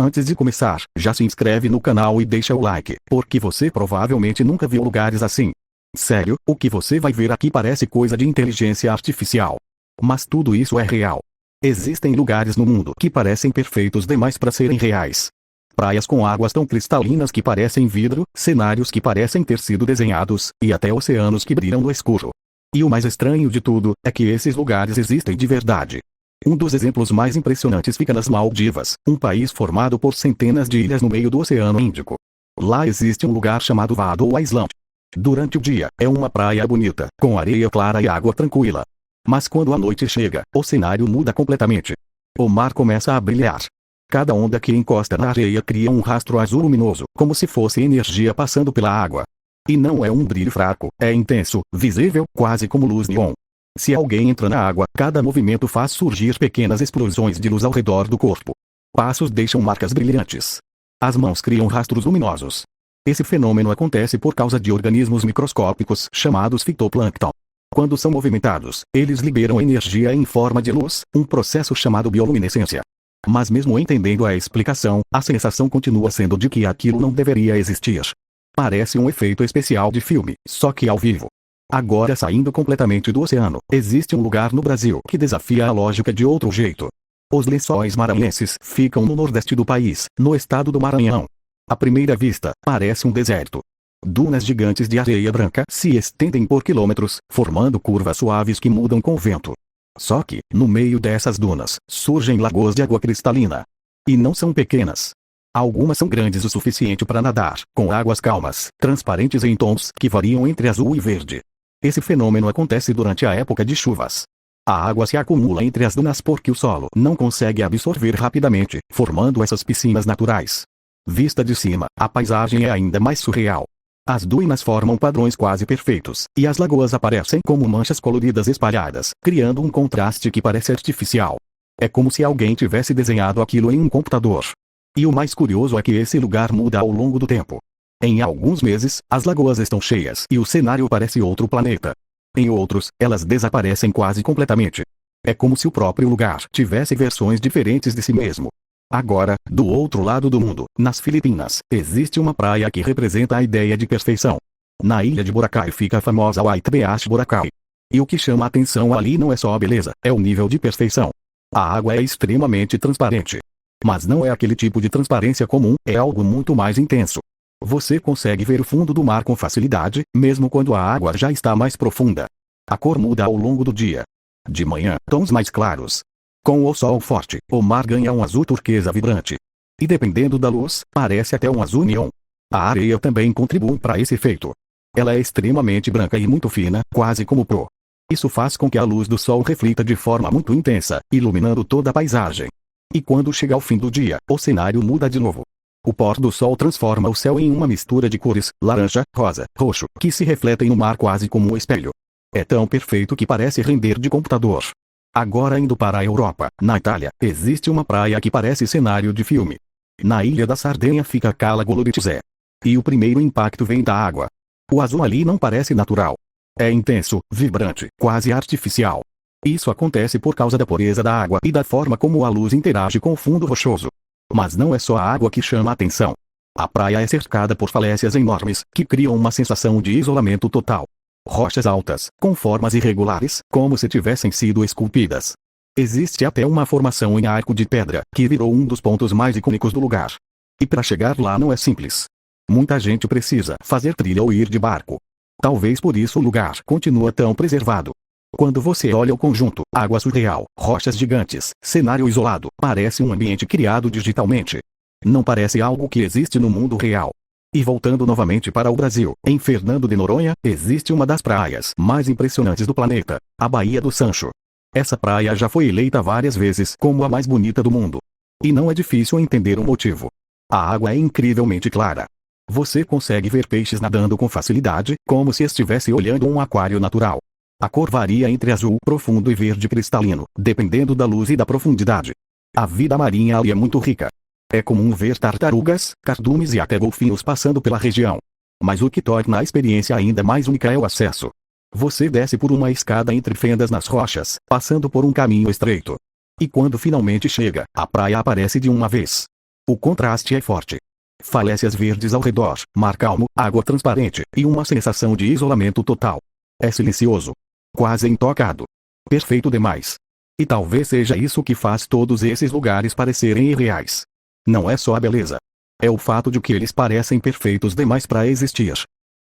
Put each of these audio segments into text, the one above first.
Antes de começar, já se inscreve no canal e deixa o like, porque você provavelmente nunca viu lugares assim. Sério, o que você vai ver aqui parece coisa de inteligência artificial. Mas tudo isso é real. Existem lugares no mundo que parecem perfeitos demais para serem reais. Praias com águas tão cristalinas que parecem vidro, cenários que parecem ter sido desenhados, e até oceanos que brilham no escuro. E o mais estranho de tudo, é que esses lugares existem de verdade. Um dos exemplos mais impressionantes fica nas Maldivas, um país formado por centenas de ilhas no meio do Oceano Índico. Lá existe um lugar chamado Vadul Island. Durante o dia, é uma praia bonita, com areia clara e água tranquila. Mas quando a noite chega, o cenário muda completamente. O mar começa a brilhar. Cada onda que encosta na areia cria um rastro azul luminoso, como se fosse energia passando pela água. E não é um brilho fraco, é intenso, visível, quase como luz neon. Se alguém entra na água, cada movimento faz surgir pequenas explosões de luz ao redor do corpo. Passos deixam marcas brilhantes. As mãos criam rastros luminosos. Esse fenômeno acontece por causa de organismos microscópicos chamados fitoplâncton. Quando são movimentados, eles liberam energia em forma de luz, um processo chamado bioluminescência. Mas mesmo entendendo a explicação, a sensação continua sendo de que aquilo não deveria existir. Parece um efeito especial de filme, só que ao vivo. Agora, saindo completamente do oceano, existe um lugar no Brasil que desafia a lógica de outro jeito. Os Lençóis Maranhenses ficam no nordeste do país, no estado do Maranhão. À primeira vista, parece um deserto. Dunas gigantes de areia branca se estendem por quilômetros, formando curvas suaves que mudam com o vento. Só que, no meio dessas dunas, surgem lagoas de água cristalina. E não são pequenas. Algumas são grandes o suficiente para nadar, com águas calmas, transparentes em tons que variam entre azul e verde. Esse fenômeno acontece durante a época de chuvas. A água se acumula entre as dunas porque o solo não consegue absorver rapidamente, formando essas piscinas naturais. Vista de cima, a paisagem é ainda mais surreal. As dunas formam padrões quase perfeitos, e as lagoas aparecem como manchas coloridas espalhadas, criando um contraste que parece artificial. É como se alguém tivesse desenhado aquilo em um computador. E o mais curioso é que esse lugar muda ao longo do tempo. Em alguns meses, as lagoas estão cheias e o cenário parece outro planeta. Em outros, elas desaparecem quase completamente. É como se o próprio lugar tivesse versões diferentes de si mesmo. Agora, do outro lado do mundo, nas Filipinas, existe uma praia que representa a ideia de perfeição. Na ilha de Boracay fica a famosa White Beach Boracay. E o que chama a atenção ali não é só a beleza, é o nível de perfeição. A água é extremamente transparente. Mas não é aquele tipo de transparência comum, é algo muito mais intenso. Você consegue ver o fundo do mar com facilidade, mesmo quando a água já está mais profunda. A cor muda ao longo do dia. De manhã, tons mais claros. Com o sol forte, o mar ganha um azul turquesa vibrante. E dependendo da luz, parece até um azul neon. A areia também contribui para esse efeito. Ela é extremamente branca e muito fina, quase como pó. Isso faz com que a luz do sol reflita de forma muito intensa, iluminando toda a paisagem. E quando chega ao fim do dia, o cenário muda de novo. O pôr do sol transforma o céu em uma mistura de cores, laranja, rosa, roxo, que se refletem no mar quase como um espelho. É tão perfeito que parece render de computador. Agora indo para a Europa, na Itália, existe uma praia que parece cenário de filme. Na ilha da Sardenha fica Cala Goloritice. E o primeiro impacto vem da água. O azul ali não parece natural. É intenso, vibrante, quase artificial. Isso acontece por causa da pureza da água e da forma como a luz interage com o fundo rochoso. Mas não é só a água que chama a atenção. A praia é cercada por falésias enormes, que criam uma sensação de isolamento total. Rochas altas, com formas irregulares, como se tivessem sido esculpidas. Existe até uma formação em arco de pedra, que virou um dos pontos mais icônicos do lugar. E para chegar lá não é simples. Muita gente precisa fazer trilha ou ir de barco. Talvez por isso o lugar continua tão preservado. Quando você olha o conjunto, água surreal, rochas gigantes, cenário isolado, parece um ambiente criado digitalmente. Não parece algo que existe no mundo real. E voltando novamente para o Brasil, em Fernando de Noronha, existe uma das praias mais impressionantes do planeta, a Baía do Sancho. Essa praia já foi eleita várias vezes como a mais bonita do mundo. E não é difícil entender o motivo. A água é incrivelmente clara. Você consegue ver peixes nadando com facilidade, como se estivesse olhando um aquário natural. A cor varia entre azul profundo e verde cristalino, dependendo da luz e da profundidade. A vida marinha ali é muito rica. É comum ver tartarugas, cardumes e até golfinhos passando pela região. Mas o que torna a experiência ainda mais única é o acesso. Você desce por uma escada entre fendas nas rochas, passando por um caminho estreito. E quando finalmente chega, a praia aparece de uma vez. O contraste é forte. Falésias verdes ao redor, mar calmo, água transparente, e uma sensação de isolamento total. É silencioso. Quase intocado. Perfeito demais. E talvez seja isso que faz todos esses lugares parecerem irreais. Não é só a beleza. É o fato de que eles parecem perfeitos demais para existir.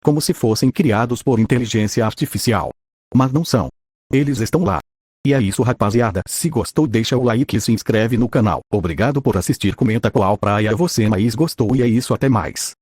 Como se fossem criados por inteligência artificial. Mas não são. Eles estão lá. E é isso, rapaziada. Se gostou, deixa o like e se inscreve no canal. Obrigado por assistir. Comenta qual praia você mais gostou e é isso, até mais.